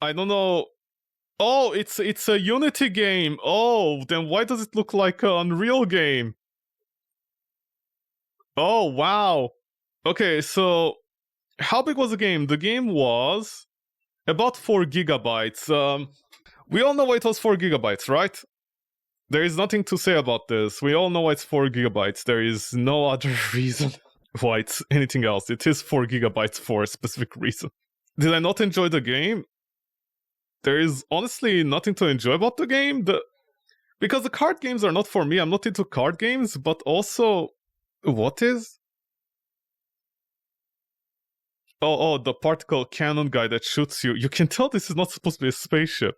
I don't know. Oh, it's a Unity game. Oh, then why does it look like an Unreal game? Oh, wow. Okay, so how big was the game? The game was about 4 gigabytes. We all know why it was 4 gigabytes, right? There is nothing to say about this. We all know why it's 4 gigabytes. There is no other reason why it's anything else. It is 4 gigabytes for a specific reason. Did I not enjoy the game? There is honestly nothing to enjoy about the game. Because the card games are not for me. I'm not into card games, but also, what is? Oh, the particle cannon guy that shoots you. You can tell this is not supposed to be a spaceship.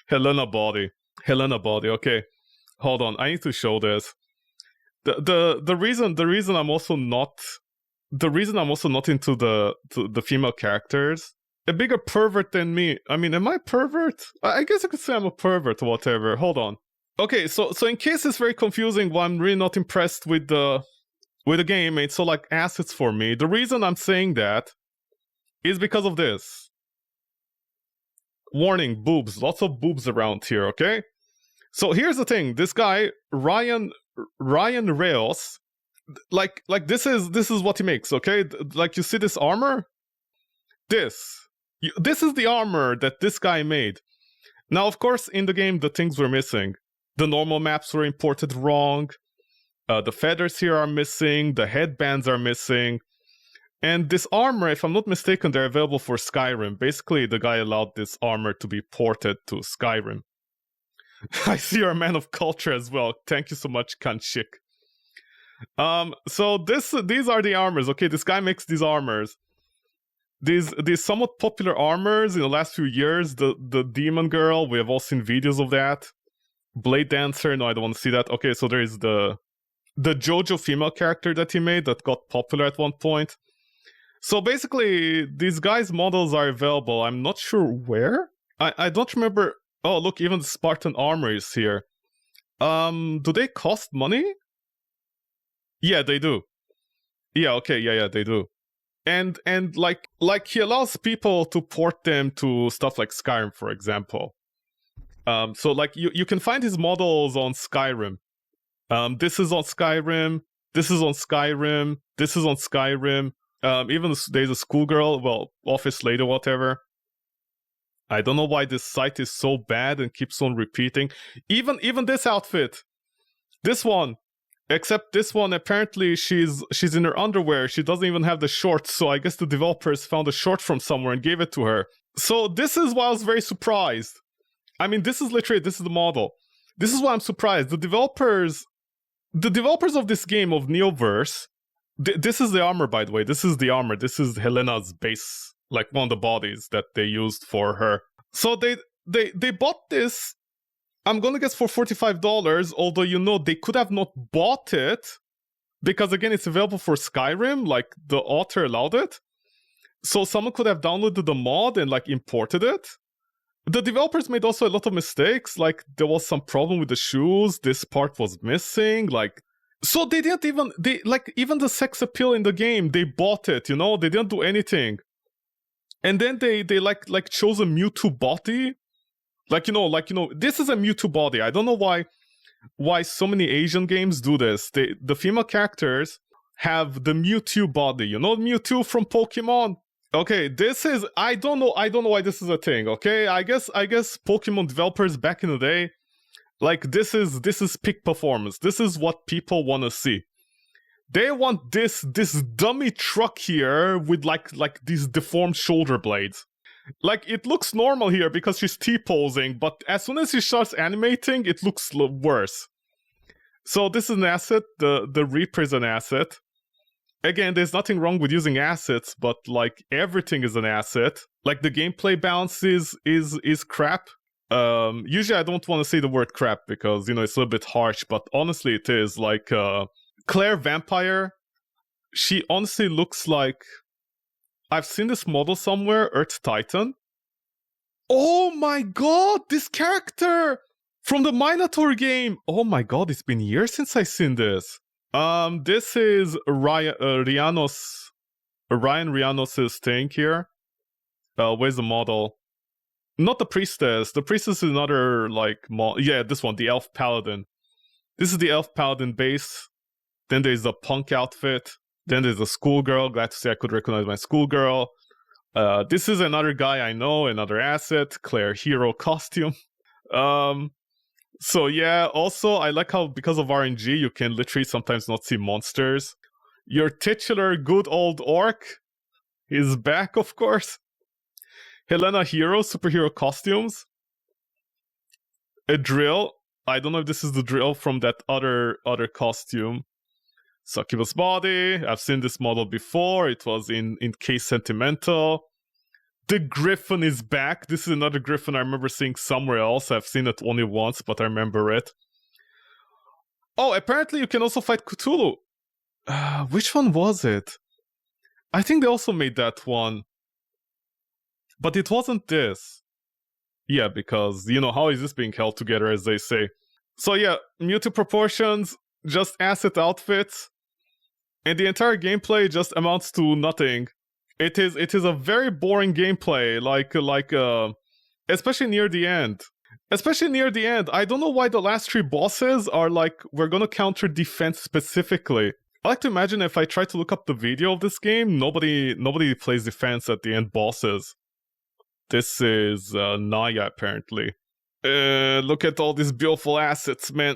Helena body. Okay, hold on. I need to show this. The reason I'm also not into the female characters. A bigger pervert than me. I mean, am I a pervert? I guess I could say I'm a pervert, whatever. Hold on. Okay, so in case it's very confusing, why I'm really not impressed with the game, it's so like assets for me. The reason I'm saying that is because of this. Warning, boobs. Lots of boobs around here, okay? So here's the thing. This guy, Ryan Reos, like this is what he makes, okay? Like, you see this armor? This is the armor that this guy made. Now, of course, in the game, the things were missing. The normal maps were imported wrong. The feathers here are missing. The headbands are missing. And this armor, if I'm not mistaken, they're available for Skyrim. Basically, the guy allowed this armor to be ported to Skyrim. I see you're a man of culture as well. Thank you so much, Kanchik. So these are the armors. Okay, this guy makes these armors. These somewhat popular armors in the last few years. The Demon Girl, we have all seen videos of that. Blade Dancer, no, I don't want to see that. Okay, so there is the JoJo female character that he made that got popular at one point. So basically, these guys' models are available. I'm not sure where. I don't remember. Oh, look, even the Spartan armor is here. Do they cost money? Yeah, they do. Yeah, okay, yeah, they do. And like he allows people to port them to stuff like Skyrim, for example. So like you can find his models on Skyrim. This is on Skyrim. This is on Skyrim. This is on Skyrim. Even there's a schoolgirl, well, office lady, whatever. I don't know why this site is so bad and keeps on repeating. Even this outfit, this one. Except this one, apparently she's in her underwear. She doesn't even have the shorts, so I guess the developers found a short from somewhere and gave it to her. So this is why I was very surprised. I mean, this is the model. This is why I'm surprised. The developers of this game, of Neoverse, this is the armor, by the way. This is the armor. This is Helena's base, like one of the bodies that they used for her. So they bought this, I'm gonna guess for $45, although, they could have not bought it, because again, it's available for Skyrim, like, the author allowed it. So someone could have downloaded the mod and, like, imported it. The developers made also a lot of mistakes, like, there was some problem with the shoes, this part was missing, like... So they didn't even, even the sex appeal in the game, they bought it, they didn't do anything. And then they chose a Mewtwo body. This is a Mewtwo body. I don't know why so many Asian games do this. The female characters have the Mewtwo body. Mewtwo from Pokemon? Okay, this is... I don't know why this is a thing, okay? I guess Pokemon developers back in the day, like, this is peak performance. This is what people want to see. They want this dummy truck here with, like these deformed shoulder blades. Like, it looks normal here because she's T-posing, but as soon as she starts animating, it looks worse. So this is an asset, the Reaper is an asset. Again, there's nothing wrong with using assets, but, like, everything is an asset. Like, the gameplay balance is crap. Usually I don't want to say the word crap because, it's a little bit harsh, but honestly it is. Like, Claire Vampire, she honestly looks like... I've seen this model somewhere, Earth Titan. Oh my god, this character from the Minotaur game! Oh my god, it's been years since I've seen this. This is Ryan Rianos' thing here. Where's the model? Not the priestess. The priestess is another, like, yeah, this one, the elf paladin. This is the elf paladin base. Then there's the punk outfit. Then there's the schoolgirl. Glad to say I could recognize my schoolgirl. This is another guy I know, another asset. Claire hero costume. So yeah, also I like how because of RNG you can literally sometimes not see monsters. Your titular good old orc is back, of course. Helena hero, superhero costumes. A drill. I don't know if this is the drill from that other costume. Succubus body. I've seen this model before. It was in Case Sentimental. The Griffin is back. This is another Griffin I remember seeing somewhere else. I've seen it only once, but I remember it. Oh, apparently you can also fight Cthulhu. Which one was it? I think they also made that one. But it wasn't this. Yeah, because, you know, how is this being held together, as they say? So yeah, Mewtwo proportions, just asset outfits, and the entire gameplay just amounts to nothing. It is a very boring gameplay, especially near the end. Especially near the end. I don't know why the last 3 bosses are like, we're gonna counter defense specifically. I like to imagine if I try to look up the video of this game, nobody plays defense at the end bosses. This is Naya, apparently. Look at all these beautiful assets, man.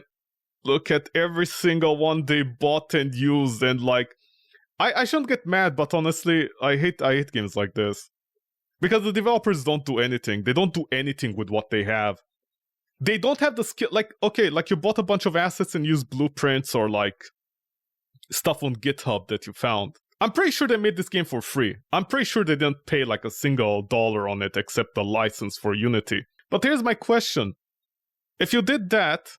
Look at every single one they bought and used, and like, I shouldn't get mad, but honestly, I hate games like this. Because the developers don't do anything. They don't do anything with what they have. They don't have the skill, like, okay, like you bought a bunch of assets and used blueprints or like stuff on GitHub that you found. I'm pretty sure they made this game for free. I'm pretty sure they didn't pay like a single dollar on it except the license for Unity. But here's my question. If you did that,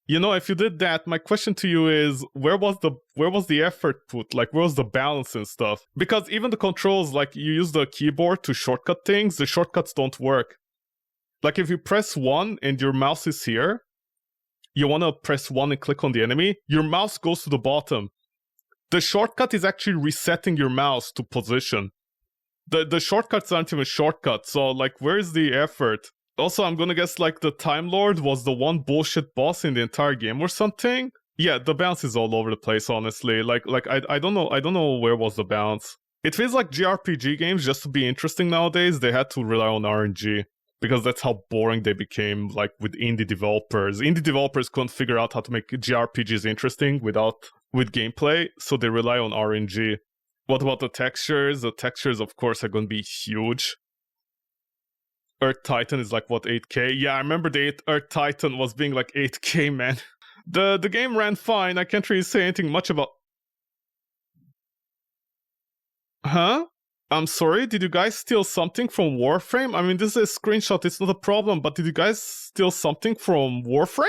my question to you is, where was the effort put? Like, where was the balance and stuff? Because even the controls, like, you use the keyboard to shortcut things, the shortcuts don't work. Like, if you press 1 and your mouse is here, you want to press 1 and click on the enemy, your mouse goes to the bottom. The shortcut is actually resetting your mouse to position. The shortcuts aren't even shortcuts, so, like, where's the effort? Also, I'm gonna guess, like, the Time Lord was the one bullshit boss in the entire game or something? Yeah, the balance is all over the place, honestly. Like I don't know where was the balance. It feels like JRPG games, just to be interesting nowadays, they had to rely on RNG. Because that's how boring they became, like, with indie developers. Indie developers couldn't figure out how to make JRPGs interesting with gameplay, so they rely on RNG. What about the textures? The textures, of course, are gonna be huge. Earth Titan is like, what, 8K? Yeah, I remember the Earth Titan was being like 8K, man. The game ran fine. I can't really say anything much about... Huh? I'm sorry, did you guys steal something from Warframe? I mean, this is a screenshot, it's not a problem, but did you guys steal something from Warframe?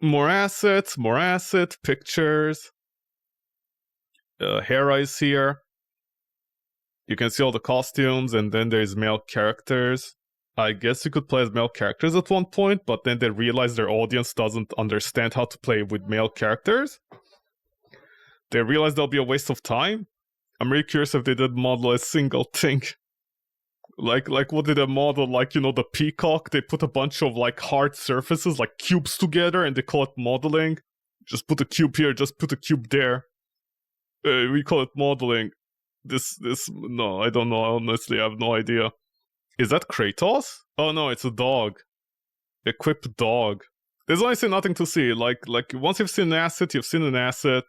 More assets, pictures. Hera is here. You can see all the costumes, and then there's male characters. I guess you could play as male characters at one point, but then they realize their audience doesn't understand how to play with male characters. They realize that'll be a waste of time. I'm really curious if they did model a single thing. Like what did they model? Like, you know, the peacock? They put a bunch of, like, hard surfaces, like cubes together, and they call it modeling. Just put a cube here, just put a cube there. We call it modeling. No, I don't know, honestly, I have no idea. Is that Kratos? Oh no, it's a dog. Equipped dog. There's honestly nothing to see. Like once you've seen an asset, you've seen an asset.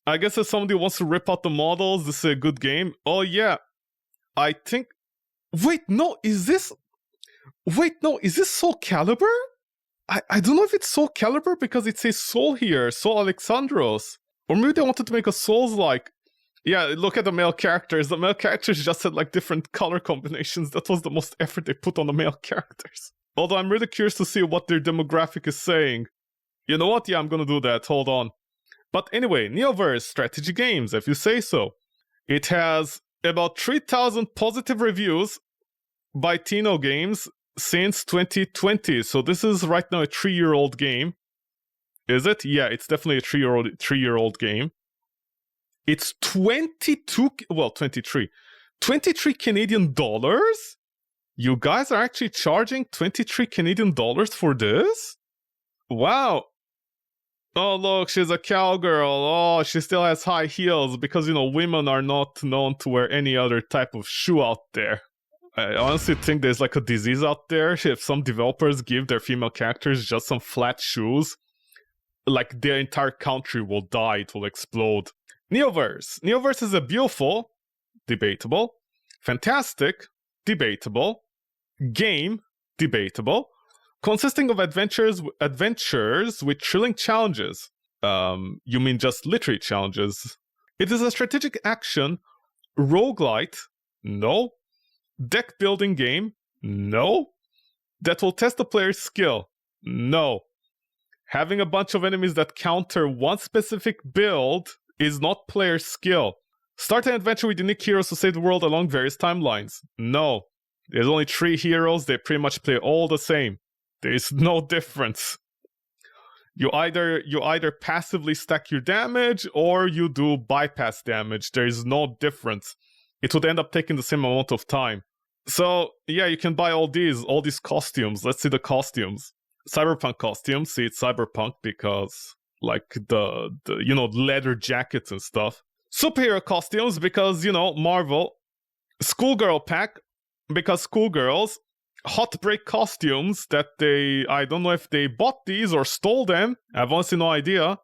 I guess if somebody wants to rip out the models, this is a good game. Oh yeah. I think... Wait, no, is this Soul Calibur? I don't know if it's Soul Calibur because it says Soul here, Soul Alexandros. Or maybe they wanted to make a Souls-like... Yeah, look at the male characters. The male characters just had, like, different color combinations. That was the most effort they put on the male characters. Although I'm really curious to see what their demographic is saying. You know what? Yeah, I'm gonna do that. Hold on. But anyway, Neoverse strategy games, if you say so. It has about 3,000 positive reviews by Tino Games since 2020. So this is right now a 3-year-old game. Is it? Yeah, it's definitely a 3-year-old game. It's 23 Canadian dollars? You guys are actually charging 23 Canadian dollars for this? Wow. Oh, look, she's a cowgirl. Oh, she still has high heels because, women are not known to wear any other type of shoe out there. I honestly think there's like a disease out there. If some developers give their female characters just some flat shoes, like their entire country will die, it will explode. Neoverse. Neoverse is a beautiful, debatable, fantastic, debatable, game, debatable, consisting of adventures with thrilling challenges. You mean just literary challenges? It is a strategic action, roguelite, no. Deck building game, no. That will test the player's skill, no. Having a bunch of enemies that counter one specific build is not player skill. Start an adventure with unique heroes to save the world along various timelines, no. There's only 3 heroes, they pretty much play all the same. There is no difference. You either passively stack your damage or you do bypass damage. There is no difference. It would end up taking the same amount of time. So yeah, you can buy all these costumes. Let's see the costumes. Cyberpunk costumes. See, it's cyberpunk because like the leather jackets and stuff. Superhero costumes because Marvel. Schoolgirl pack because schoolgirls. Hot break costumes that I don't know if they bought these or stole them. I have honestly no idea.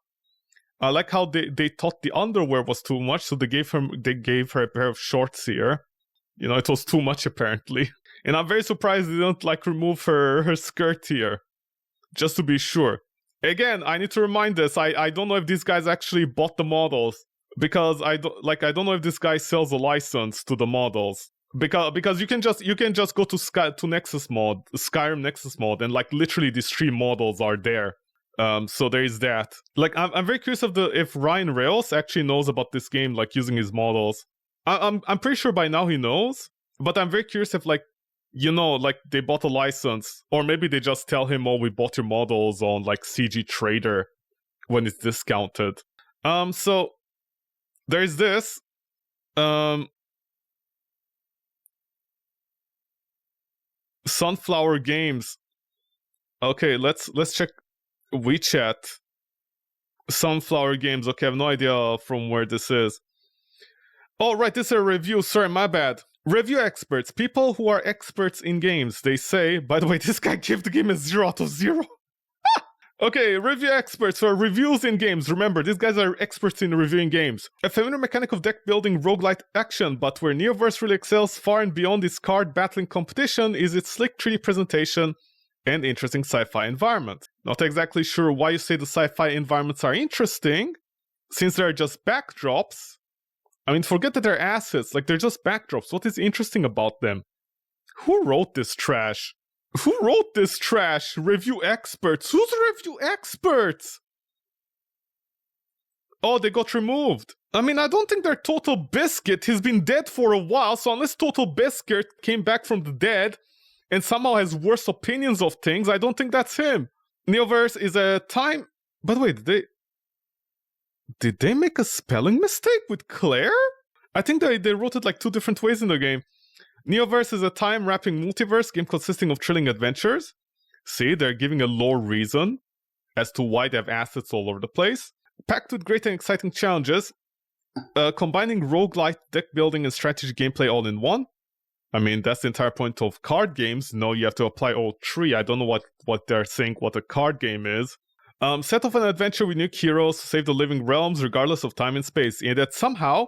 I like how they thought the underwear was too much, so they gave her a pair of shorts here. It was too much apparently. And I'm very surprised they didn't remove her skirt here. Just to be sure. Again, I need to remind this, I don't know if these guys actually bought the models. Because I don't know if this guy sells a license to the models. Because you can just go to Nexus mod, Skyrim Nexus mod, and literally these 3 models are there. So there is that. I'm very curious if Ryan Reynolds actually knows about this game, using his models. I'm pretty sure by now he knows, but I'm very curious if they bought a license, or maybe they just tell him, oh, we bought your models on CG Trader when it's discounted. So there's this. Sunflower Games. Okay, let's check WeChat. Sunflower Games. Okay, I have no idea from where this is. Oh, right, this is a review. Sorry, my bad. Review experts. People who are experts in games. They say, by the way, this guy gave the game a 0 out of 0. Okay, review experts for reviews in games. Remember, these guys are experts in reviewing games. A familiar mechanic of deck building roguelite action, but where Neoverse really excels far and beyond its card battling competition is its slick 3D presentation and interesting sci-fi environment. Not exactly sure why you say the sci-fi environments are interesting, since they're just backdrops. I mean, forget that they're assets, they're just backdrops. What is interesting about them? Who wrote this trash? Who wrote this trash? Review experts. Who's review experts? Oh, they got removed. I mean, I don't think they're Total Biscuit. He's been dead for a while, so unless Total Biscuit came back from the dead and somehow has worse opinions of things, I don't think that's him. Neoverse is a time... By the way, did they make a spelling mistake with Claire? I think they wrote it 2 different ways in the game. Neoverse is a time-wrapping multiverse game consisting of thrilling adventures. See, they're giving a lore reason as to why they have assets all over the place. Packed with great and exciting challenges, combining roguelite, deck building, and strategy gameplay all in one. I mean, that's the entire point of card games. No, you have to apply all 3. I don't know what they're saying, what a card game is. Set off an adventure with unique heroes to save the living realms regardless of time and space. And that somehow...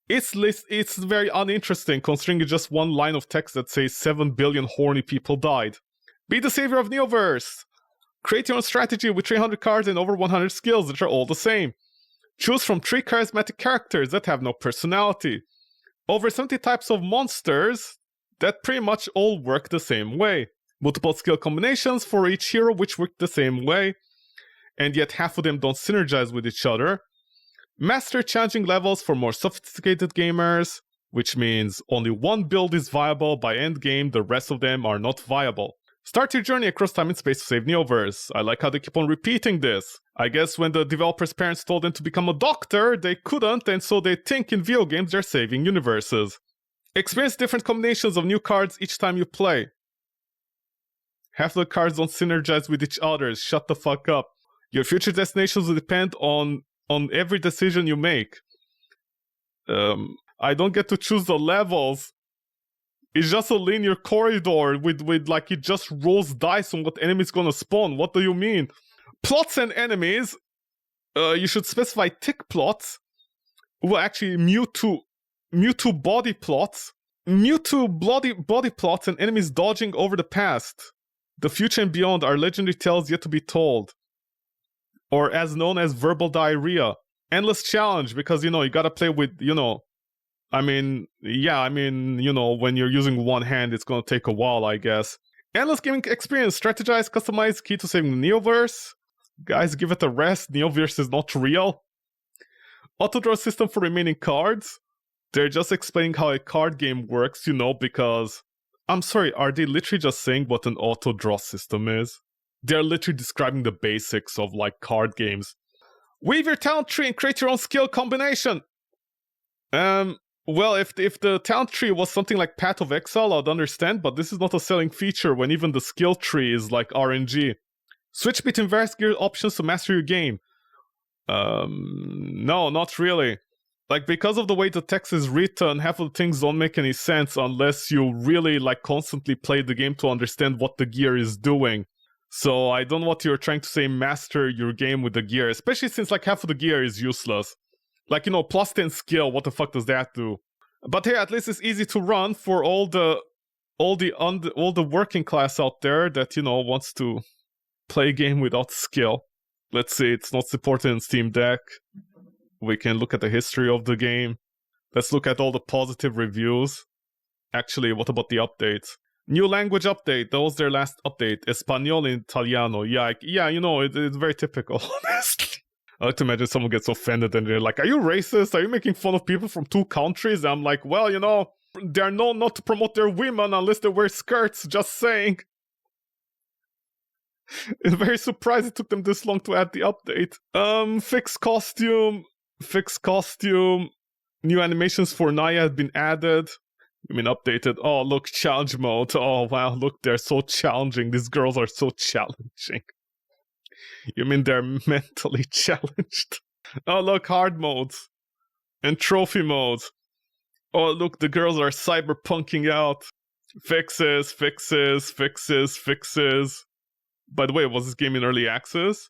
It's very uninteresting considering it's just one line of text that says 7 billion horny people died. Be the savior of Neoverse! Create your own strategy with 300 cards and over 100 skills that are all the same. Choose from 3 charismatic characters that have no personality. Over 70 types of monsters that pretty much all work the same way. Multiple skill combinations for each hero which work the same way, and yet half of them don't synergize with each other. Master challenging levels for more sophisticated gamers, which means only one build is viable by endgame, the rest of them are not viable. Start your journey across time and space to save Neoverse. I like how they keep on repeating this. I guess when the developers' parents told them to become a doctor, they couldn't, and so they think in video games they're saving universes. Experience different combinations of new cards each time you play. Half the cards don't synergize with each other. Shut the fuck up. Your future destinations will depend on every decision you make. I don't get to choose the levels. It's just a linear corridor with like it just rolls dice on what enemy's gonna spawn. What do you mean? Plots and enemies. You should specify tick plots. Well, actually, Mewtwo body plots. Mewtwo body plots and enemies dodging over the past. The future and beyond are legendary tales yet to be told. Or as known as verbal diarrhea. Endless challenge, because, you gotta play with, when you're using one hand, it's gonna take a while, I guess. Endless gaming experience, strategize, customize, key to saving the Neoverse. Guys, give it a rest, Neoverse is not real. Auto-draw system for remaining cards. They're just explaining how a card game works, because... I'm sorry, are they literally just saying what an auto-draw system is? They're literally describing the basics of, card games. Weave your talent tree and create your own skill combination! Well, if the talent tree was something like Path of Exile, I'd understand, but this is not a selling feature when even the skill tree is like RNG. Switch between various gear options to master your game. No, not really. Because of the way the text is written, half of the things don't make any sense unless you really, constantly play the game to understand what the gear is doing. So I don't know what you're trying to say, master your game with the gear, especially since, half of the gear is useless. Plus 10 skill, what the fuck does that do? But hey, at least it's easy to run for all the working class out there that, wants to play a game without skill. Let's see, it's not supported in Steam Deck. We can look at the history of the game. Let's look at all the positive reviews. Actually, what about the updates? New language update. That was their last update. Espanol and Italiano. Yeah, it's very typical, honestly. I like to imagine someone gets offended and they're like, are you racist? Are you making fun of people from two countries? And I'm like, well, they're known not to promote their women unless they wear skirts. Just saying. It's very surprised it took them this long to add the update. Fixed costume. New animations for Naya have been added. You mean updated? Oh, look, challenge mode. Oh, wow, look, they're so challenging. These girls are so challenging. You mean they're mentally challenged? Oh, look, hard modes. And trophy modes. Oh, look, the girls are cyberpunking out. Fixes. By the way, was this game in early access?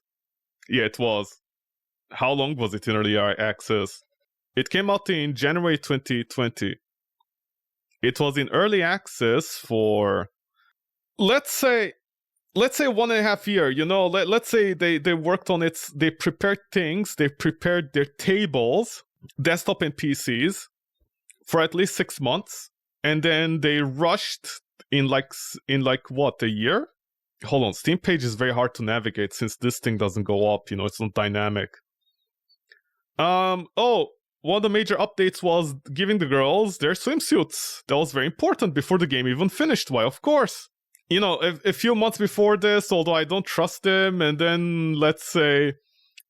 Yeah, it was. How long was it in early access? It came out in January 2020. It was in early access for, let's say 1.5 years. Let's say they worked on it, they prepared things, they prepared their tables, desktop and PCs, for at least 6 months, and then they rushed in what, a year? Hold on, Steam page is very hard to navigate since this thing doesn't go up, it's not dynamic. One of the major updates was giving the girls their swimsuits. That was very important before the game even finished. Why, of course. A few months before this, although I don't trust them, and then, let's say,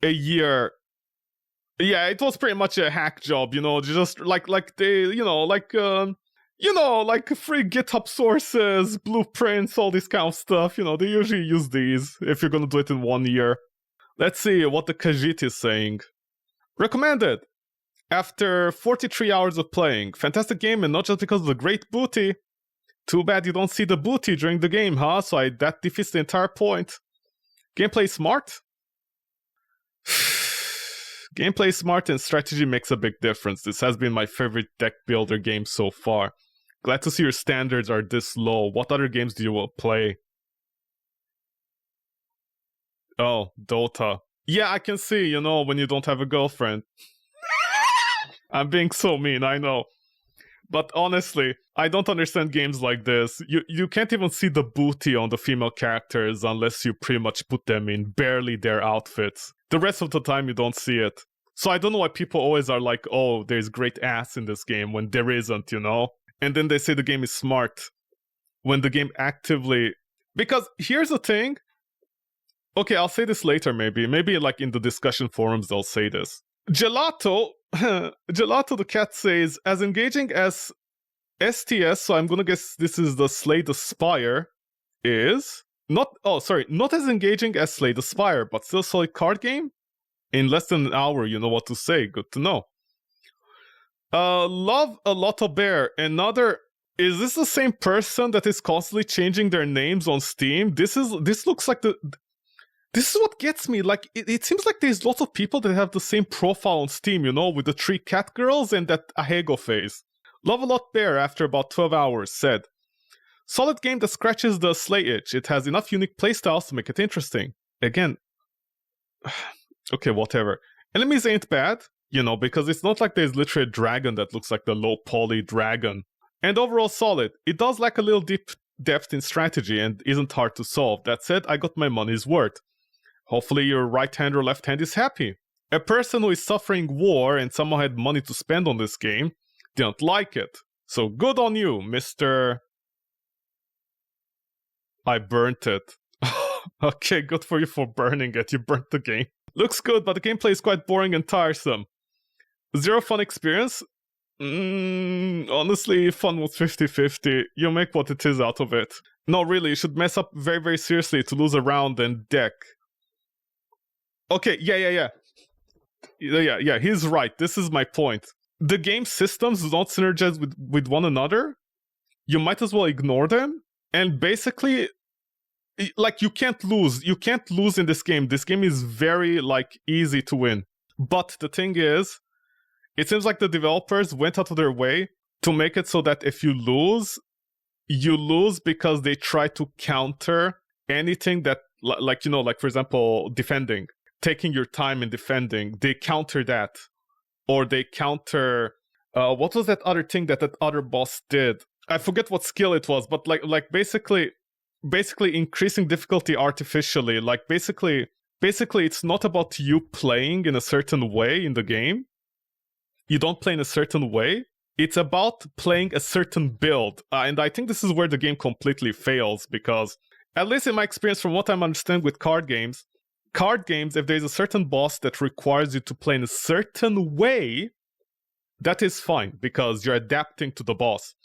a year. Yeah, it was pretty much a hack job, just like free GitHub sources, blueprints, all this kind of stuff, they usually use these if you're gonna do it in 1 year. Let's see what the Khajiit is saying. Recommended! After 43 hours of playing. Fantastic game, and not just because of the great booty. Too bad you don't see the booty during the game, huh? So that defeats the entire point. Gameplay smart? Gameplay smart and strategy makes a big difference. This has been my favorite deck builder game so far. Glad to see your standards are this low. What other games do you play? Oh, Dota. Yeah, I can see, when you don't have a girlfriend. I'm being so mean, I know. But honestly, I don't understand games like this. You can't even see the booty on the female characters unless you pretty much put them in barely their outfits. The rest of the time you don't see it. So I don't know why people always are like, oh, there's great ass in this game when there isn't, And then they say the game is smart. When the game actively... Because here's the thing. Okay, I'll say this later, maybe. Maybe like in the discussion forums they'll say this. Gelato, Gelato the cat says, as engaging as STS, so I'm gonna guess this is the Slay the Spire, is not as engaging as Slay the Spire, but still a solid card game. In less than an hour, you know what to say. Good to know. Love a Lotto Bear. Another. Is this the same person that is constantly changing their names on Steam? This looks like this is what gets me. Like, it seems like there's lots of people that have the same profile on Steam, you know, with the 3 cat girls and that Ahego face. Love a Lot Bear, after about 12 hours, said, solid game that scratches the Slay itch. It has enough unique playstyles to make it interesting. Again, okay, whatever. Enemies ain't bad, you know, because it's not like there's literally a dragon that looks like the low poly dragon. And overall solid. It does lack a little deep depth in strategy and isn't hard to solve. That said, I got my money's worth. Hopefully your right hand or left hand is happy. A person who is suffering war and somehow had money to spend on this game didn't like it. So good on you, Mr. I burnt it. Okay, good for you for burning it. You burnt the game. Looks good, but the gameplay is quite boring and tiresome. Zero fun experience? Honestly, fun was 50-50. You make what it is out of it. No, really, you should mess up very, very seriously to lose a round and deck. Okay, yeah, he's right. This is my point. The game systems do not synergize with one another. You might as well ignore them. And basically, like, you can't lose. You can't lose in this game. This game is very, like, easy to win. But the thing is, it seems like the developers went out of their way to make it so that if you lose because they try to counter anything that, like, you know, like, for example, defending. Taking your time in defending. They counter that. Or they counter... what was that other thing that other boss did? I forget what skill it was, but like basically increasing difficulty artificially. Like, basically it's not about you playing in a certain way in the game. You don't play in a certain way. It's about playing a certain build. And I think this is where the game completely fails, because, at least in my experience from what I'm understanding with card games, if there's a certain boss that requires you to play in a certain way, that is fine, because you're adapting to the boss.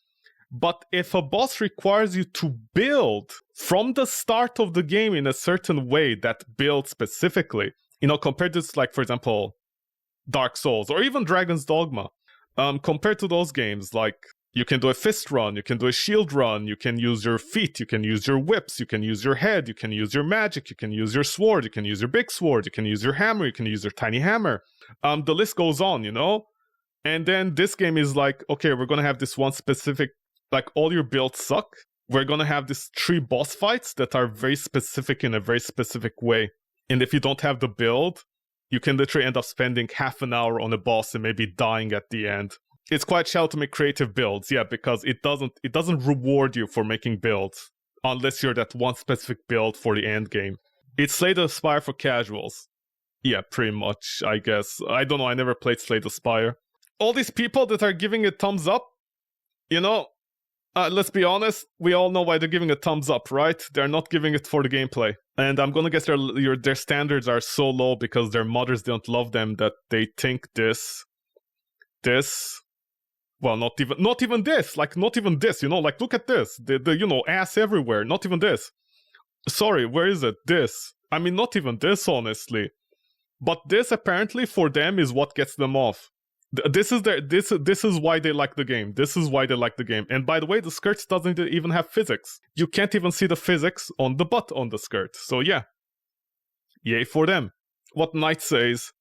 But if a boss requires you to build from the start of the game in a certain way, that build specifically, you know, compared to, like, for example, Dark Souls, or even Dragon's Dogma, compared to those games, like, you can do a fist run, you can do a shield run, you can use your feet, you can use your whips, you can use your head, you can use your magic, you can use your sword, you can use your big sword, you can use your hammer, you can use your tiny hammer. The list goes on, you know? And then this game is like, okay, we're gonna have this one specific, like, all your builds suck. We're gonna have these 3 boss fights that are very specific in a very specific way. And if you don't have the build, you can literally end up spending half an hour on a boss and maybe dying at the end. It's quite shallow to make creative builds, yeah, because it doesn't reward you for making builds, unless you're that one specific build for the end game. It's Slay the Spire for casuals. Yeah, pretty much, I guess. I don't know, I never played Slay the Spire. All these people that are giving it thumbs up, you know, let's be honest, we all know why they're giving a thumbs up, right? They're not giving it for the gameplay. And I'm gonna guess their standards are so low because their mothers don't love them that they think this... Well, not even this, like, not even this, you know, like, look at this, the you know, ass everywhere, not even this. Sorry, where is it? This. I mean, not even this, honestly. But this, apparently, for them, is what gets them off. This is why they like the game. This is why they like the game. And by the way, the skirts doesn't even have physics. You can't even see the physics on the butt on the skirt. So yeah. Yay for them. What Knight says.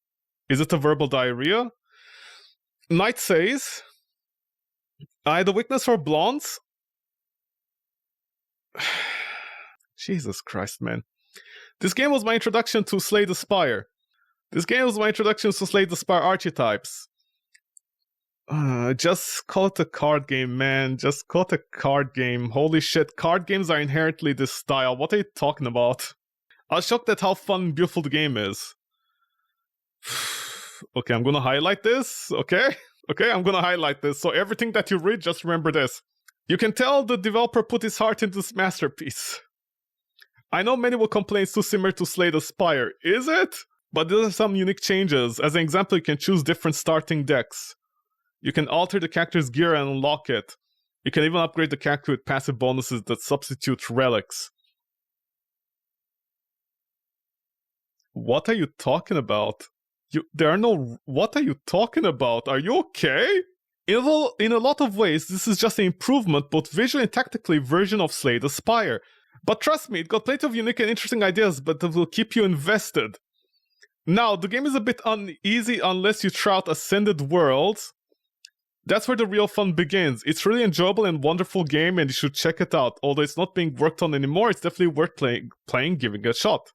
Is it a verbal diarrhea? Knight says... I had a weakness for blondes. Jesus Christ, man. This game was my introduction to Slay the Spire. This game was my introduction to Slay the Spire archetypes. Just call it a card game, man. Just call it a card game. Holy shit, card games are inherently this style. What are you talking about? I was shocked at how fun and beautiful the game is. Okay, I'm gonna highlight this, okay? Okay, I'm gonna highlight this. So everything that you read, just remember this. You can tell the developer put his heart into this masterpiece. I know many will complain it's too similar to Slay the Spire. Is it? But there are some unique changes. As an example, you can choose different starting decks. You can alter the character's gear and unlock it. You can even upgrade the character with passive bonuses that substitute relics. What are you talking about? What are you talking about? Are you okay? In a lot of ways, this is just an improvement, both visually and tactically, version of Slay the Spire. But trust me, it got plenty of unique and interesting ideas, but it will keep you invested. Now, the game is a bit uneasy unless you try out Ascended Worlds. That's where the real fun begins. It's really enjoyable and wonderful game, and you should check it out. Although it's not being worked on anymore, it's definitely worth playing, giving it a shot.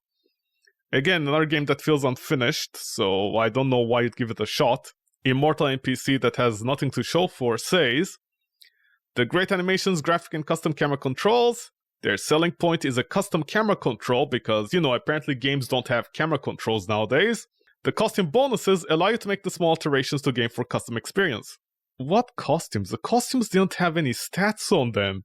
Again, another game that feels unfinished, so I don't know why you'd give it a shot. Immortal NPC that has nothing to show for says, the great animations, graphic and custom camera controls. Their selling point is a custom camera control because, apparently games don't have camera controls nowadays. The costume bonuses allow you to make the small alterations to the game for custom experience. What costumes? The costumes didn't have any stats on them.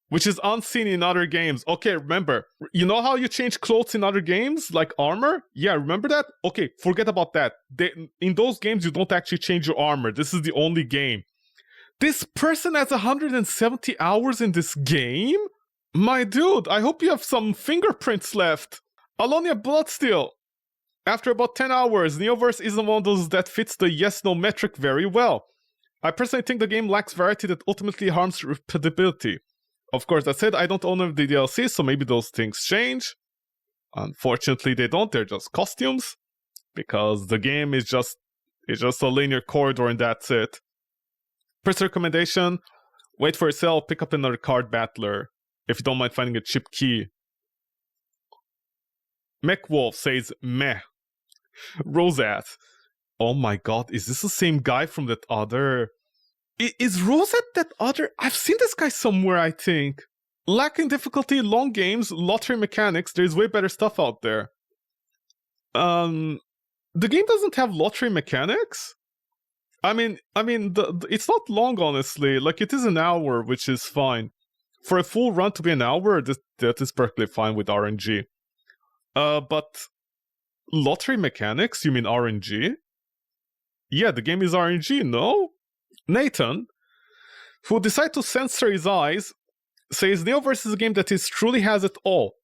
Which is unseen in other games. Okay, remember, you know how you change clothes in other games, like armor? Yeah, remember that? Okay, forget about that. In those games, you don't actually change your armor. This is the only game. This person has 170 hours in this game? My dude, I hope you have some fingerprints left. Alonia Bloodsteel. After about 10 hours, Neoverse isn't one of those that fits the yes-no metric very well. I personally think the game lacks variety that ultimately harms repeatability. Of course, that said, I don't own the DLC, so maybe those things change. Unfortunately, they don't. They're just costumes. Because the game is just a linear corridor and that's it. First recommendation, wait for a sale, pick up another card battler. If you don't mind finding a cheap key. MechWolf says, meh. Rosette. Oh my god, is this the same guy from that other... Is Rosette that other... I've seen this guy somewhere, I think. Lacking difficulty, long games, lottery mechanics, there's way better stuff out there. The game doesn't have lottery mechanics? I mean, it's not long, honestly. Like, it is an hour, which is fine. For a full run to be an hour, that is perfectly fine with RNG. But... lottery mechanics? You mean RNG? Yeah, the game is RNG, no? Nathan, who decided to censor his eyes, says Neoverse is a game that truly has it all.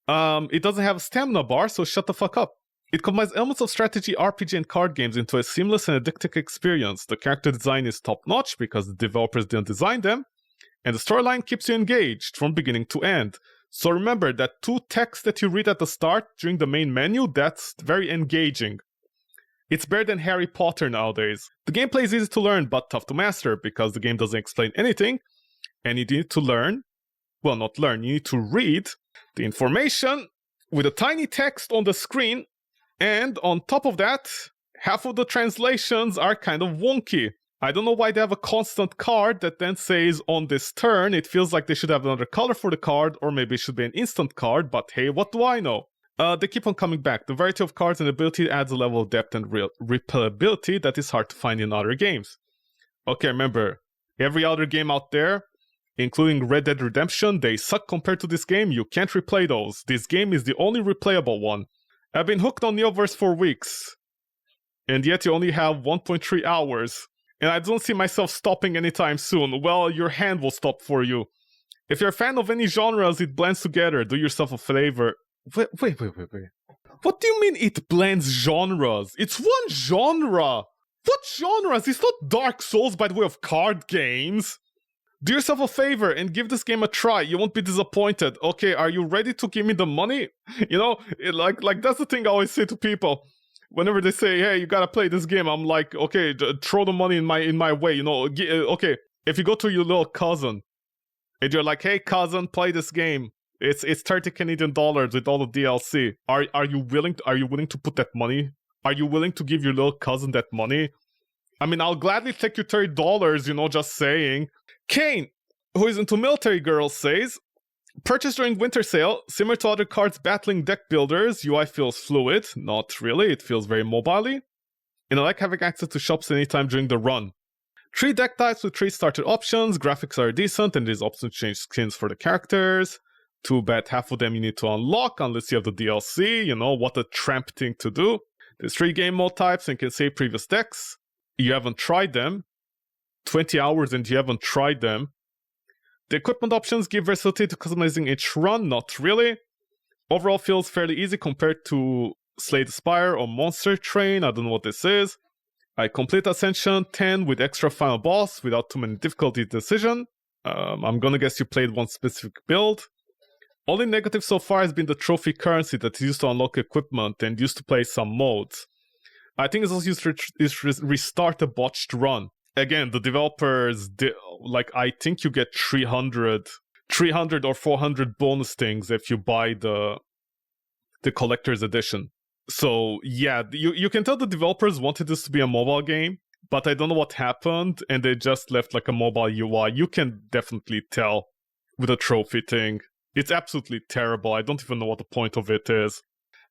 It doesn't have a stamina bar, so shut the fuck up. It combines elements of strategy, RPG, and card games into a seamless and addictive experience. The character design is top-notch because the developers didn't design them, and the storyline keeps you engaged from beginning to end. So remember that 2 texts that you read at the start during the main menu, that's very engaging. It's better than Harry Potter nowadays. The gameplay is easy to learn, but tough to master, because the game doesn't explain anything, and you need to learn, well, not learn, you need to read the information with a tiny text on the screen, and on top of that, half of the translations are kind of wonky. I don't know why they have a constant card that then says, on this turn, it feels like they should have another color for the card, or maybe it should be an instant card, but hey, what do I know? They keep on coming back. The variety of cards and ability adds a level of depth and replayability that is hard to find in other games. Okay, remember, every other game out there, including Red Dead Redemption, they suck compared to this game. You can't replay those. This game is the only replayable one. I've been hooked on Neoverse for weeks, and yet you only have 1.3 hours. And I don't see myself stopping anytime soon. Well, your hand will stop for you. If you're a fan of any genres, it blends together. Do yourself a favor. Wait. What do you mean it blends genres? It's one genre! What genres? It's not Dark Souls by the way of card games. Do yourself a favor and give this game a try. You won't be disappointed. Okay, are you ready to give me the money? Like that's the thing I always say to people. Whenever they say, hey, you gotta play this game, I'm like, okay, throw the money in my way, okay, if you go to your little cousin, and you're like, hey, cousin, play this game. It's 30 Canadian dollars with all the DLC. Are you willing to put that money? Are you willing to give your little cousin that money? I mean, I'll gladly take you $30, just saying. Kane, who is into military girls, says, purchased during winter sale, similar to other cards battling deck builders, UI feels fluid. Not really, it feels very mobile-y. And I like having access to shops anytime during the run. 3 deck types with 3 starter options, graphics are decent, and there's options to change skins for the characters. Too bad half of them you need to unlock unless you have the DLC. You know, what a tramp thing to do. There's 3 game mode types and can save previous decks. You haven't tried them. 20 hours and you haven't tried them. The equipment options give versatility to customizing each run, not really. Overall feels fairly easy compared to Slay the Spire or Monster Train. I don't know what this is. I complete Ascension 10 with extra final boss without too many difficulty decision. I'm gonna guess you played one specific build. Only negative so far has been the trophy currency that is used to unlock equipment and used to play some modes. I think it's also used to restart a botched run. Again, the developers, I think you get 300 or 400 bonus things if you buy the collector's edition. So yeah, you can tell the developers wanted this to be a mobile game, but I don't know what happened, and they just left like a mobile UI. You can definitely tell with a trophy thing. It's absolutely terrible. I don't even know what the point of it is.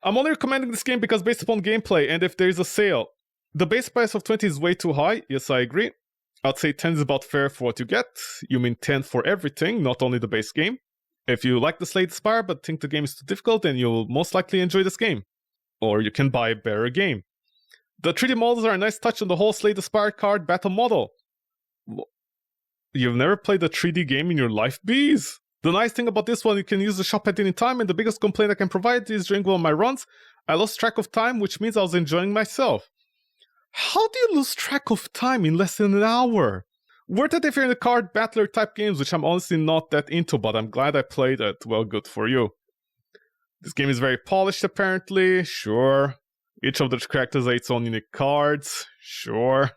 I'm only recommending this game because based upon gameplay and if there's a sale. The base price of 20 is way too high. Yes, I agree. I'd say 10 is about fair for what you get. You mean 10 for everything, not only the base game. If you like the Slay the Spire but think the game is too difficult, then you'll most likely enjoy this game. Or you can buy a better game. The 3D models are a nice touch on the whole Slay the Spire card battle model. You've never played a 3D game in your life, bees? The nice thing about this one, you can use the shop at any time, and the biggest complaint I can provide is during one of my runs, I lost track of time, which means I was enjoying myself. How do you lose track of time in less than an hour? Worth it if you're in the card battler type games, which I'm honestly not that into, but I'm glad I played it. Well, good for you. This game is very polished, apparently. Sure. Each of the characters has its own unique cards. Sure.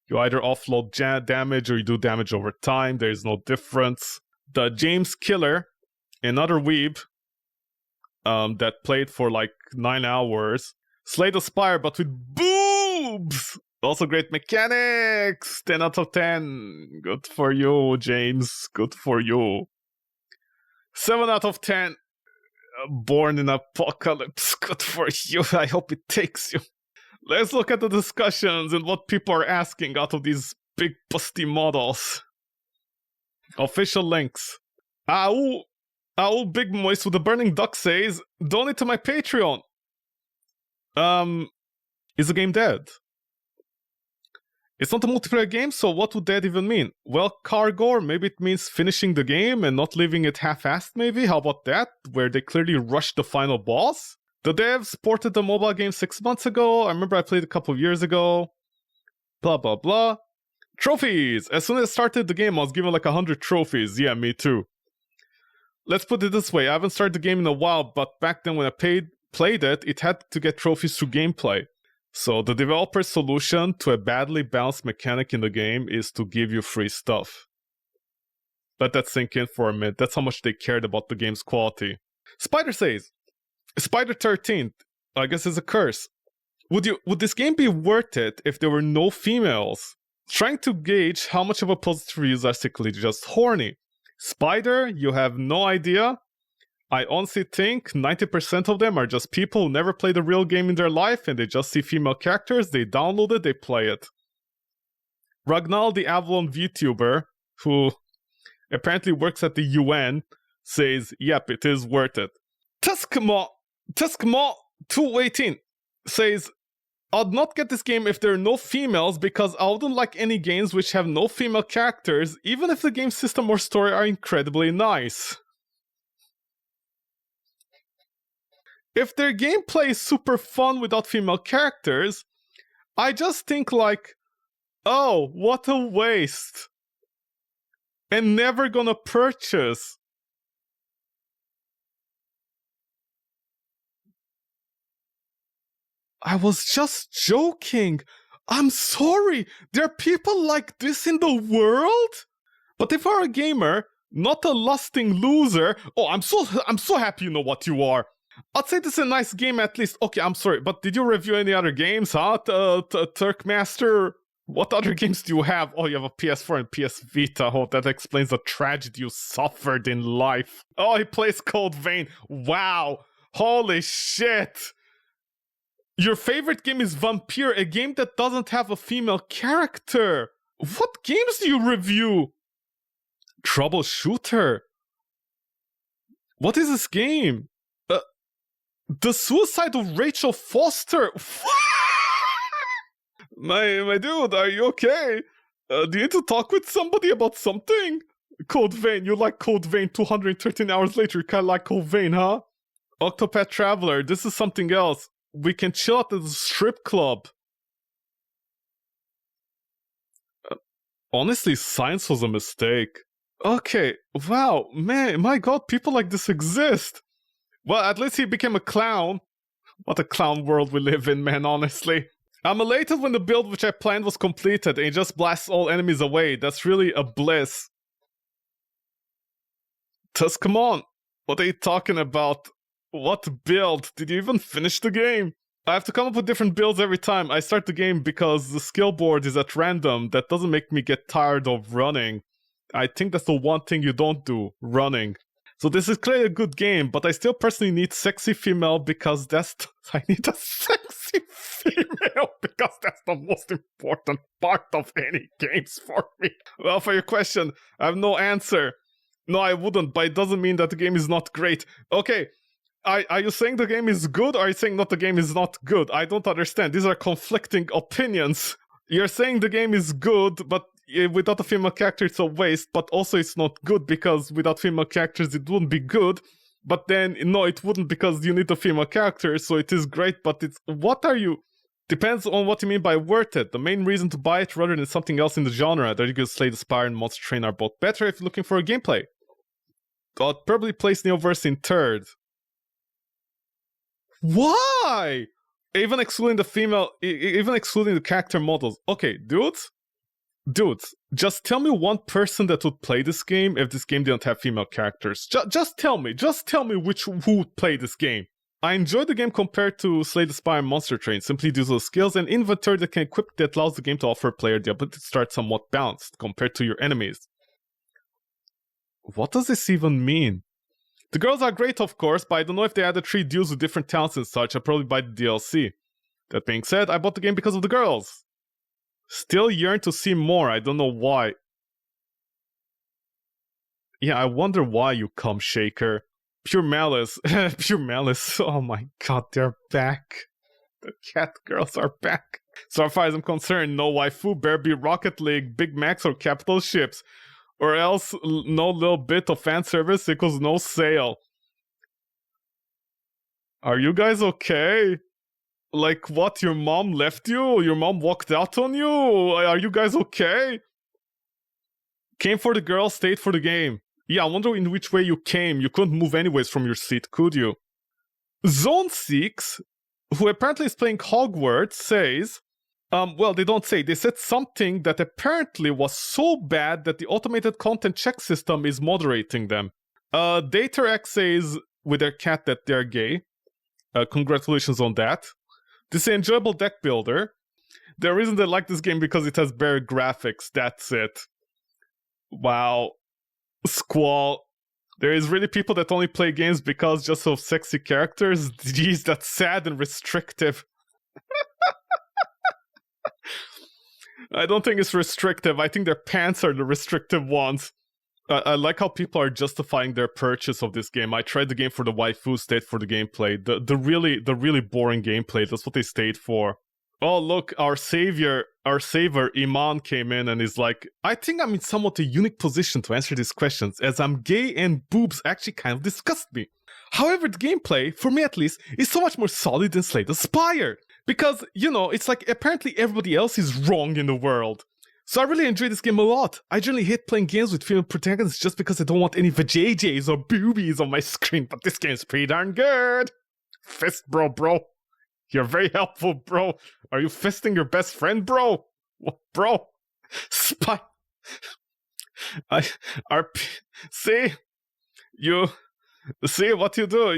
You either offload damage or you do damage over time. There is no difference. The James Killer, another weeb that played for like 9 hours. Slay the Spire, but with boobs! Also great mechanics! 10 out of 10. Good for you, James. Good for you. 7 out of 10. Born in Apocalypse. Good for you. I hope it takes you. Let's look at the discussions and what people are asking out of these big busty models. Official links. Ow, Big Moist with the Burning Duck says, donate to my Patreon. Is the game dead? It's not a multiplayer game, so what would that even mean? Well, Cargor, maybe it means finishing the game and not leaving it half-assed maybe? How about that? Where they clearly rushed the final boss? The devs ported the mobile game 6 months ago. I remember I played a couple of years ago. Blah, blah, blah. Trophies! As soon as I started the game, I was given like 100 trophies. Yeah, me too. Let's put it this way. I haven't started the game in a while, but back then when I played it, it had to get trophies through gameplay. So the developer's solution to a badly balanced mechanic in the game is to give you free stuff. Let that sink in for a minute. That's how much they cared about the game's quality. Spider says, Spider 13th, I guess is a curse. Would this game be worth it if there were no females? Trying to gauge how much of a positive reviews are secretly just horny. Spider, you have no idea. I honestly think 90% of them are just people who never played a real game in their life and they just see female characters, they download it, they play it. Ragnall, the Avalon VTuber, who apparently works at the UN, says, yep, it is worth it. Tuskmaw 218 says, I'd not get this game if there are no females because I wouldn't like any games which have no female characters, even if the game system or story are incredibly nice. If their gameplay is super fun without female characters, I just think like, oh, what a waste. And never gonna purchase. I was just joking. I'm sorry. There are people like this in the world? But if you're a gamer, not a lusting loser, oh, I'm so happy you know what you are. I'd say this is a nice game at least. Okay, I'm sorry, but did you review any other games, huh? Turkmaster? What other games do you have? Oh, you have a PS4 and PS Vita. Oh, that explains the tragedy you suffered in life. Oh, he plays Code Vein. Wow. Holy shit. Your favorite game is Vampire, a game that doesn't have a female character. What games do you review? Troubleshooter. What is this game? The suicide of Rachel Foster. my dude, are you okay? Do you need to talk with somebody about something? Code Vein, you like Code Vein 213 hours later, you kinda like Code Vein, huh? Octopath Traveler, this is something else. We can chill at the strip club. Honestly, science was a mistake. Okay, wow, man, my god, people like this exist. Well, at least he became a clown. What a clown world we live in, man, honestly. I'm elated when the build which I planned was completed and it just blasts all enemies away. That's really a bliss. Just come on. What are you talking about? What build? Did you even finish the game? I have to come up with different builds every time I start the game because the skill board is at random. That doesn't make me get tired of running. I think that's the one thing you don't do, running. So this is clearly a good game, but I still personally need sexy female because I need a sexy female because that's the most important part of any games for me. Well, for your question, I have no answer. No, I wouldn't, but it doesn't mean that the game is not great. Okay, are you saying the game is good, or are you saying not the game is not good? I don't understand. These are conflicting opinions. You're saying the game is good, but without a female character it's a waste, but also it's not good because without female characters it wouldn't be good. But then, no, it wouldn't because you need a female character, so it is great, but it's... What are you... Depends on what you mean by worth it. The main reason to buy it rather than something else in the genre, that you can Slay the Spire and Monster Train are both better if you're looking for a gameplay. I'd probably place Neoverse in third. Why? Even excluding the female... Even excluding the character models. Okay, dudes, just tell me one person that would play this game if this game didn't have female characters. Just tell me who would play this game. I enjoy the game compared to Slay the Spire and Monster Train, simply due to the skills and inventory that can equip that allows the game to offer a player the ability to start somewhat balanced compared to your enemies. What does this even mean? The girls are great, of course, but I don't know if they added 3 dudes with different talents and such. I'd probably buy the DLC. That being said, I bought the game because of the girls. Still yearn to see more, I don't know why. Yeah, I wonder why, you cum shaker. Pure malice. Pure malice. Oh my god, they're back. The cat girls are back. So far as I'm concerned, no waifu, better be Rocket League, Big Macs, or capital ships. Or else, no little bit of fan service equals no sale. Are you guys okay? Like, what, your mom left you? Your mom walked out on you? Are you guys okay? Came for the girl, stayed for the game. Yeah, I wonder in which way you came. You couldn't move anyways from your seat, could you? Zone 6, who apparently is playing Hogwarts, says... well, they don't say. They said something that apparently was so bad that the automated content check system is moderating them. DataX says with their cat that they're gay. Congratulations on that. This is an enjoyable deck builder. The reason they like this game because it has better graphics, that's it. Wow. Squall. There is really people that only play games because just of sexy characters? Jeez, that's sad and restrictive. I don't think it's restrictive. I think their pants are the restrictive ones. I like how people are justifying their purchase of this game. I tried the game for the waifu, stayed for the gameplay. The really boring gameplay, that's what they stayed for. Oh look, our savior Iman came in and is like, I think I'm in somewhat a unique position to answer these questions, as I'm gay and boobs actually kind of disgust me. However, the gameplay, for me at least, is so much more solid than Slay the Spire. Because, you know, it's like apparently everybody else is wrong in the world. So I really enjoy this game a lot. I generally hate playing games with female protagonists just because I don't want any vajayjays or boobies on my screen, but this game's pretty darn good. Fist bro. You're very helpful, bro. Are you fisting your best friend, bro? What, bro? Spy. See? See what you do?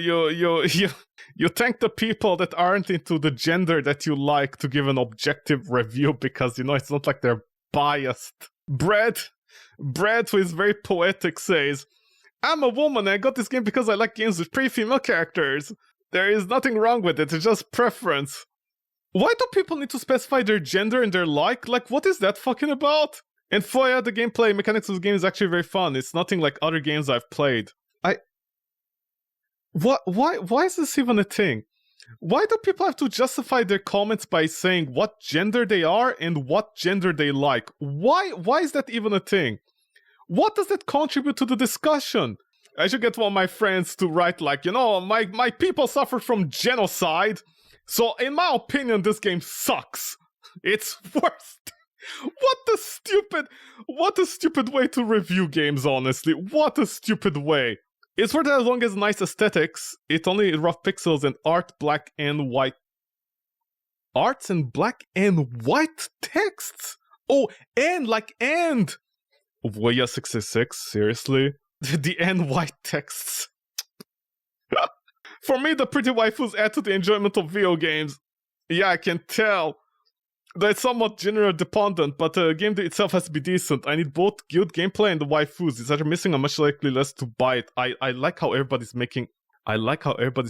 You thank the people that aren't into the gender that you like to give an objective review because, you know, it's not like they're biased. Brad, who is very poetic, says, I'm a woman and I got this game because I like games with pretty female characters. There is nothing wrong with it, it's just preference. Why do people need to specify their gender and their like? Like, what is that fucking about? And Foya, the gameplay mechanics of the game is actually very fun. It's nothing like other games I've played. What? Why is this even a thing? Why do people have to justify their comments by saying what gender they are and what gender they like? Why is that even a thing? What does that contribute to the discussion? I should get one of my friends to write like, my people suffered from genocide, so in my opinion this game sucks. It's worst. What a stupid way to review games, honestly. What a stupid way. It's worth it as long as nice aesthetics. It's only rough pixels and art, black and white. Arts and black and white texts? Oh, and. Voya 66, seriously? The and white texts. For me, the pretty waifus add to the enjoyment of video games. Yeah, I can tell. It's somewhat genre dependent, but the game itself has to be decent. I need both good gameplay and the waifus. It's either missing, I'm much likely less to buy it. I like how everybody's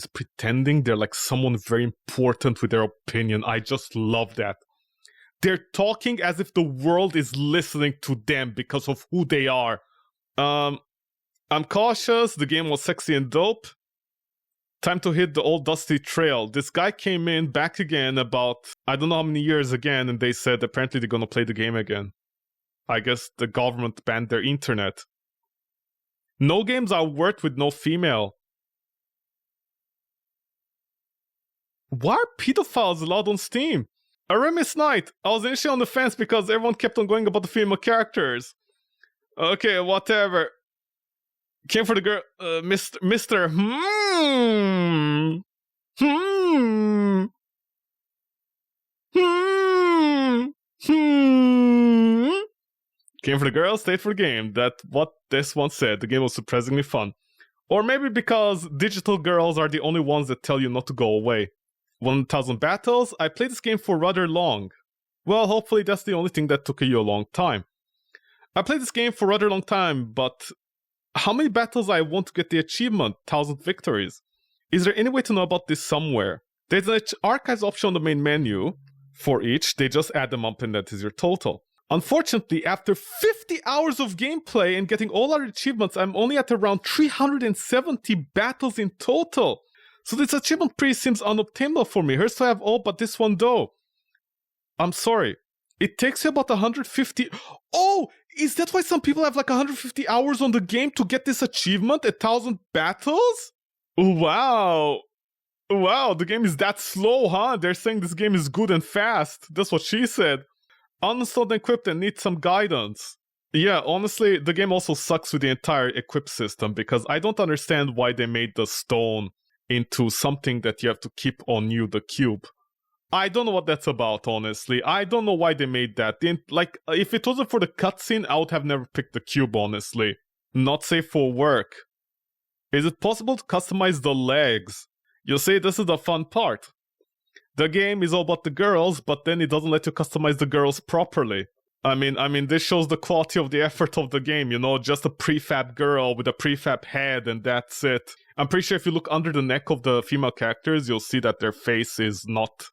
pretending they're like someone very important with their opinion. I just love that. They're talking as if the world is listening to them because of who they are. I'm cautious. The game was sexy and dope. Time to hit the old dusty trail. This guy came in back again about, I don't know how many years again, and they said apparently they're gonna play the game again. I guess the government banned their internet. No games are worth with no female. Why are pedophiles allowed on Steam? Aramis Knight. I was initially on the fence because everyone kept on going about the female characters. Okay, whatever. Came for the girl, Mr. Came for the girl, stayed for the game. That's what this one said. The game was surprisingly fun. Or maybe because digital girls are the only ones that tell you not to go away. 1000 battles? I played this game for rather long. Well, hopefully that's the only thing that took you a long time. I played this game for rather long time, but how many battles I want to get the achievement, 1000 victories? Is there any way to know about this somewhere? There's an archives option on the main menu. For each, they just add them up and that is your total. Unfortunately, after 50 hours of gameplay and getting all our achievements, I'm only at around 370 battles in total. So this achievement tree seems unobtainable for me. Here's to have all but this one though. I'm sorry. It takes you about 150... Oh! Is that why some people have like 150 hours on the game to get this achievement? 1000 battles? Wow. Wow, the game is that slow, huh? They're saying this game is good and fast. That's what she said. Uninstalled and equipped and need some guidance. Yeah, honestly, the game also sucks with the entire equip system because I don't understand why they made the stone into something that you have to keep on you, the cube. I don't know what that's about, honestly. I don't know why they made that. Like, if it wasn't for the cutscene, I would have never picked the cube, honestly. Not safe for work. Is it possible to customize the legs? You see, this is the fun part. The game is all about the girls, but then it doesn't let you customize the girls properly. I mean, this shows the quality of the effort of the game, you know, just a prefab girl with a prefab head and that's it. I'm pretty sure if you look under the neck of the female characters, you'll see that their face is not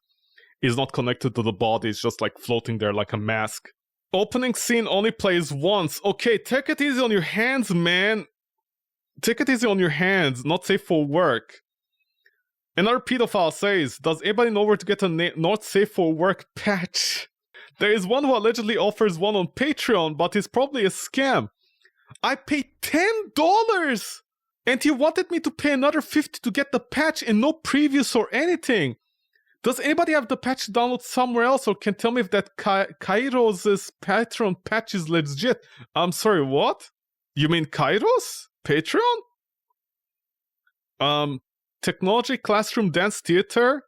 connected to the body, it's just like floating there like a mask. Opening scene only plays once. Okay, take it easy on your hands, man. Take it easy on your hands, not safe for work. Another pedophile says, does anybody know where to get a not safe for work patch? There is one who allegedly offers one on Patreon, but it's probably a scam. I paid $10! And he wanted me to pay another $50 to get the patch and no previews or anything. Does anybody have the patch download somewhere else or can tell me if that Kairos' Patreon patch is legit? I'm sorry, what? You mean Kairos? Patreon? Technology Classroom Dance Theater?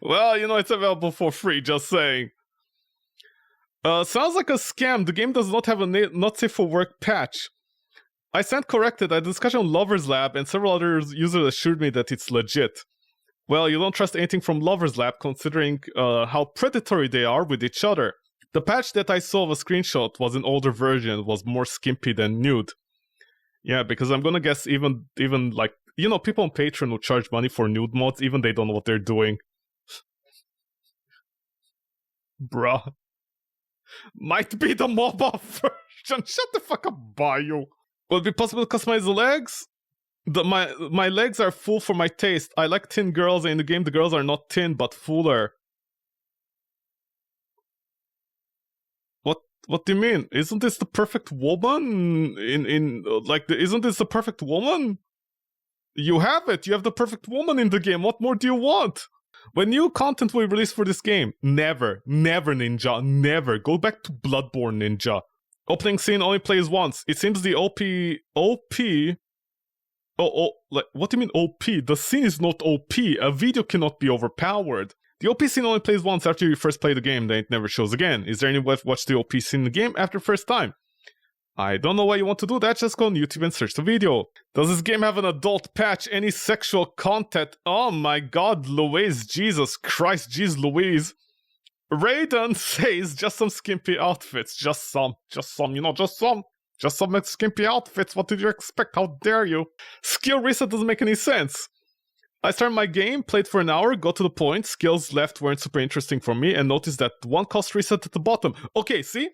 Well, you know, it's available for free, just saying. Sounds like a scam. The game does not have a not safe for work patch. I stand corrected. I had a discussion on Lover's Lab and several other users assured me that it's legit. Well, you don't trust anything from Lover's Lab considering how predatory they are with each other. The patch that I saw of a screenshot was an older version, was more skimpy than nude. Yeah, because I'm gonna guess even like, you know, people on Patreon who charge money for nude mods, even they don't know what they're doing. Bruh. Might be the mobile version. Shut the fuck up, Bio. Will it be possible to customize the legs? My legs are full for my taste. I like thin girls, and in the game the girls are not thin but fuller. What do you mean? Isn't this the perfect woman? Isn't this the perfect woman? You have it. You have the perfect woman in the game. What more do you want? When new content will be released for this game, never, Ninja, never. Go back to Bloodborne, Ninja. Opening scene only plays once. It seems the OP. Like, what do you mean OP? The scene is not OP. A video cannot be overpowered. The OP scene only plays once after you first play the game, then it never shows again. Is there any way to watch the OP scene in the game after first time? I don't know why you want to do that, just go on YouTube and search the video. Does this game have an adult patch? Any sexual content? Oh my god, Louise, Jesus Christ, jeez Louise. Raiden says just some skimpy outfits, just some, just some skimpy outfits, what did you expect, how dare you? Skill reset doesn't make any sense. I started my game, played for an hour, got to the point, skills left weren't super interesting for me, and noticed that one cost reset at the bottom. Okay, see?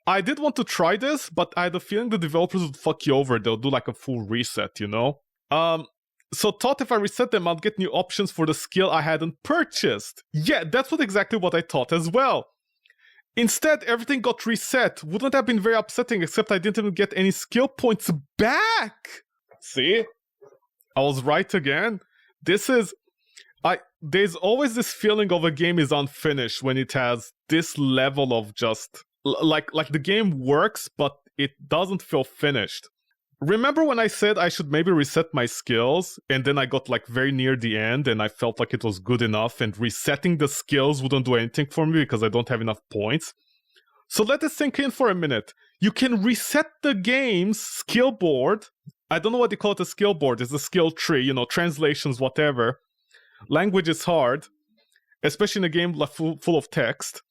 I did want to try this, but I had a feeling the developers would fuck you over, they'll do like a full reset, you know? So thought if I reset them, I'd get new options for the skill I hadn't purchased. Yeah, that's exactly what I thought as well. Instead, everything got reset. Wouldn't have been very upsetting, except I didn't even get any skill points back. See? I was right again. There's always this feeling of a game is unfinished when it has this level of just... Like the game works, but it doesn't feel finished. Remember when I said I should maybe reset my skills, and then I got like very near the end, and I felt like it was good enough, and resetting the skills wouldn't do anything for me because I don't have enough points? So let this sink in for a minute. You can reset the game's skill board. I don't know what they call it, a skill board. It's a skill tree, you know, translations, whatever. Language is hard, especially in a game full of text.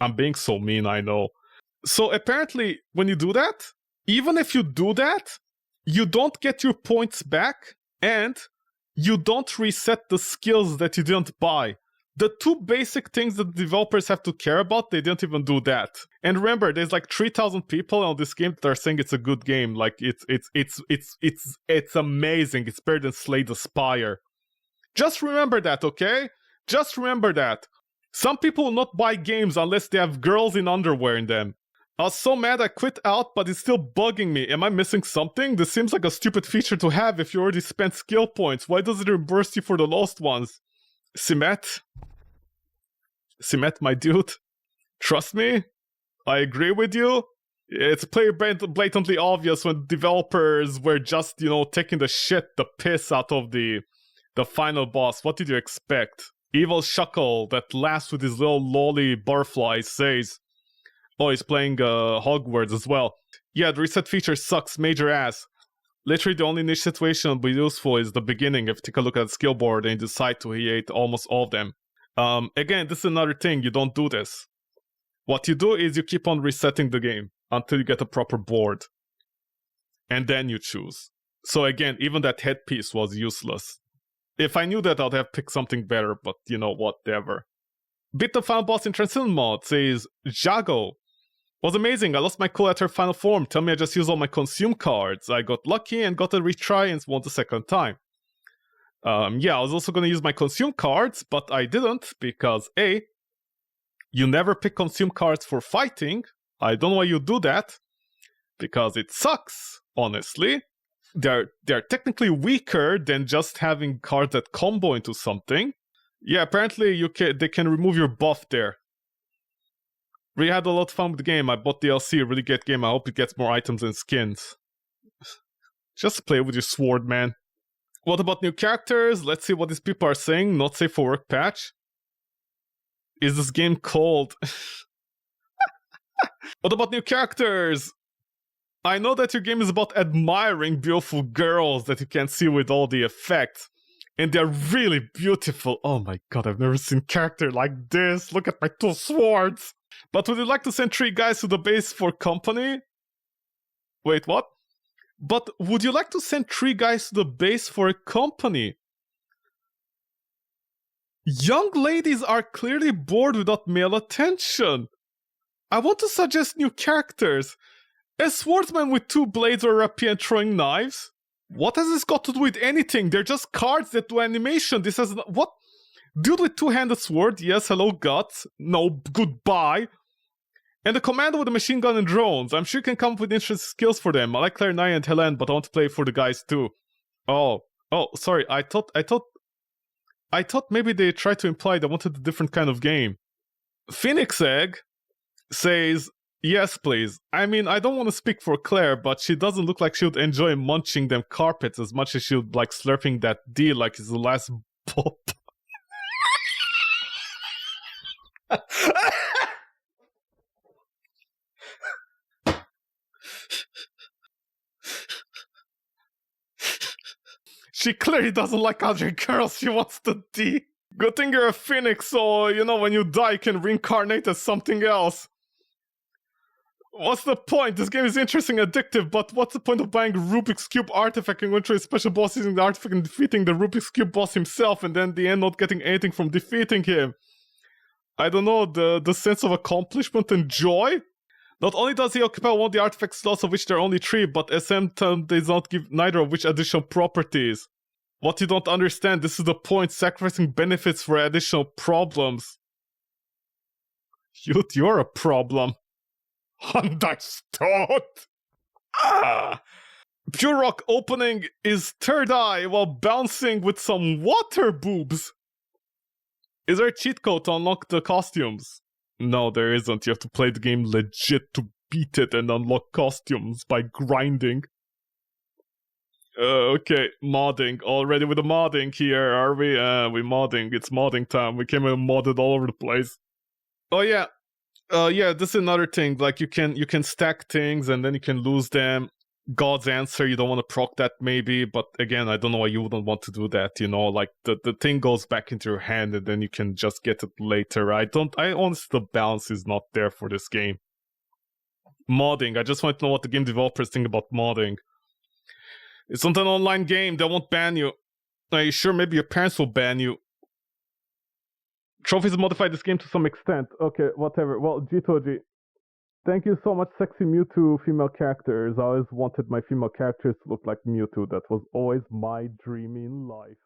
I'm being so mean, I know. So apparently, when you do that, even if you do that, you don't get your points back, and you don't reset the skills that you didn't buy. The two basic things that developers have to care about, they didn't even do that. And remember, there's like 3,000 people on this game that are saying it's a good game. Like it's amazing. It's better than Slay the Spire. Just remember that, okay? Just remember that. Some people will not buy games unless they have girls in underwear in them. I was so mad I quit out, but it's still bugging me. Am I missing something? This seems like a stupid feature to have if you already spent skill points. Why does it reimburse you for the lost ones? Simet, my dude. Trust me, I agree with you. It's blatantly obvious when developers were just, you know, taking the piss out of the final boss. What did you expect? Evil Shuckle that laughs with his little lolly butterfly says, oh, he's playing Hogwarts as well. Yeah, the reset feature sucks major ass. Literally the only niche situation will be useful is the beginning. If you take a look at the skill board and you decide to hate almost all of them. Again, this is another thing, you don't do this. What you do is you keep on resetting the game until you get a proper board. And then you choose. So again, even that headpiece was useless. If I knew that, I'd have picked something better, but you know, whatever. Beat the final boss in Transcendent mode, says Jago. Was amazing, I lost my cool at her final form. Tell me I just used all my consume cards. I got lucky and got a retry and won the second time. Yeah, I was also gonna use my consume cards, but I didn't, because A, you never pick consume cards for fighting. I don't know why you do that, because it sucks, honestly. They're technically weaker than just having cards that combo into something. Yeah, apparently they can remove your buff there. Really had a lot of fun with the game. I bought DLC, really great game. I hope it gets more items and skins. Just play with your sword, man. What about new characters? Let's see what these people are saying. Not safe for work patch. Is this game cold? What about new characters? I know that your game is about admiring beautiful girls that you can see with all the effects. And they're really beautiful. Oh my god, I've never seen character like this. Look at my two swords. But would you like to send 3 guys to the base for company? Wait, what? But would you like to send 3 guys to the base for a company? Young ladies are clearly bored without male attention. I want to suggest new characters. A swordsman with 2 blades or a rapier throwing knives? What has this got to do with anything? They're just cards that do animation. This has what? Dude with two-handed sword. Yes, hello, guts. No, goodbye. And the commander with a machine gun and drones. I'm sure you can come up with interesting skills for them. I like Claire, Naya, and Helen, but I want to play for the guys too. Oh, sorry. I thought maybe they tried to imply they wanted a different kind of game. Phoenix Egg says, yes, please. I mean, I don't want to speak for Claire, but she doesn't look like she would enjoy munching them carpets as much as she would like slurping that D like it's the last pop. She clearly doesn't like other girls, she wants the D. Good thing you're a phoenix, so, you know, when you die, you can reincarnate as something else. What's the point? This game is interesting and addictive, but what's the point of buying a Rubik's Cube artifact and going through a special boss using the artifact and defeating the Rubik's Cube boss himself, and then at the end not getting anything from defeating him? I don't know, the sense of accomplishment and joy? Not only does he occupy one of the artifact slots, of which there are only 3, but SM does not give neither of which additional properties. What you don't understand, this is the point, sacrificing benefits for additional problems. You're a problem. Understood! Pure Rock opening his third eye while bouncing with some water boobs. Is there a cheat code to unlock the costumes? No, there isn't. You have to play the game legit to beat it and unlock costumes by grinding. Okay, modding. Already with the modding here, are we? We modding. It's modding time. We came and modded all over the place. Oh yeah. Yeah, this is another thing. Like you can stack things and then you can lose them. God's answer, you don't want to proc that maybe, but again, I don't know why you wouldn't want to do that, you know, like the thing goes back into your hand and then you can just get it later. I honestly, the balance is not there for this game. Modding, I just want to know what the game developers think about modding. It's not an online game, they won't ban you. Are you sure maybe your parents will ban you? Trophies modified this game to some extent. Okay, whatever. Well, G2G. Thank you so much, sexy Mewtwo female characters. I always wanted my female characters to look like Mewtwo. That was always my dream in life.